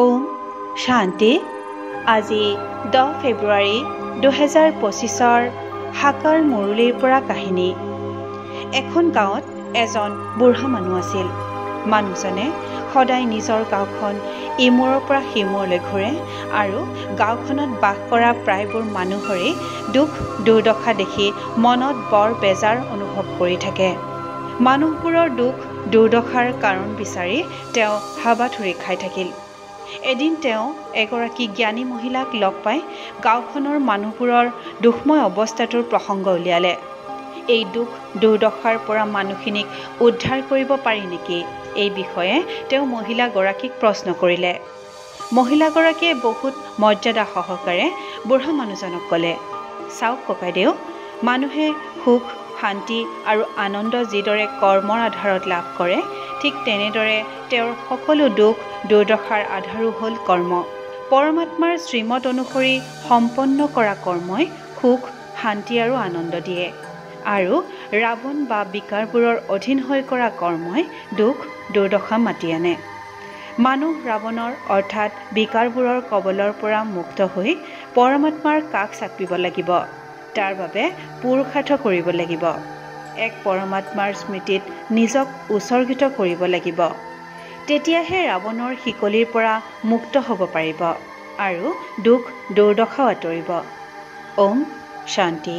ওম শান্তি। আজি 10 ফেব্ৰুৱাৰী 2025 হাকাৰ মুৰলীৰ পৰা কাহিনী। এখন গাঁৱত এজন বুঢ়া মানুহ আছিল। মানুহজনে সদায় নিজৰ গাঁওখন ইমূৰৰ পৰা সিমূৰলৈ ঘূৰে আৰু গাঁওখনত বাস কৰা প্ৰায়বোৰ মানুহৰে দুখ দুৰ্দশা দেখি মনত বৰ বেজাৰ অনুভৱ কৰি থাকে। মানুহবোৰৰ দুখ দুৰ্দশাৰ কাৰণ বিচাৰি তেওঁ হাবাথুৰি খাই থাকিল। এদিন তেওঁ এগৰাকী জ্ঞানী মহিলাক লগ পাই গাঁওখনৰ মানুহবোৰৰ দুখময় অৱস্থাটোৰ প্ৰসংগ উলিয়ালে। এই দুখ দুৰ্দশাৰ পৰা মানুহখিনিক উদ্ধাৰ কৰিব পাৰি নেকি, এই বিষয়ে তেওঁ মহিলাগৰাকীক প্ৰশ্ন কৰিলে। মহিলাগৰাকীয়ে বহুত মৰ্যাদা সহকাৰে বুঢ়া মানুহজনক ক'লে, চাওক ককাইদেউ, মানুহে সুখ শান্তি আৰু আনন্দ যিদৰে কৰ্মৰ আধাৰত লাভ কৰে, ঠিক তেনেদৰে তেওঁৰ সকলো দুখ দুৰ্দশাৰ আধাৰো হ'ল কৰ্ম। পৰমাত্মাৰ শ্ৰীমত অনুসৰি সম্পন্ন কৰা কৰ্মই সুখ শান্তি আৰু আনন্দ দিয়ে, আৰু ৰাৱণ বা বিকাৰবোৰৰ অধীন হৈ কৰা কৰ্মই দুখ দুৰ্দশা মাতি আনে। মানুহ ৰাৱণৰ অৰ্থাৎ বিকাৰবোৰৰ কবলৰ পৰা মুক্ত হৈ পৰমাত্মাৰ কাষ চাপিব লাগিব। তাৰ বাবে পুৰুষাৰ্থ কৰিব লাগিব। এক পৰমাত্মাৰ স্মৃতিত নিজক উৎসৰ্গিত কৰিব লাগিব। তেতিয়াহে ৰাৱণৰ শিকলিৰ পৰা মুক্ত হ'ব পাৰিব আৰু দুখ দুৰ্দশাও আঁতৰিব। ওম শান্তি।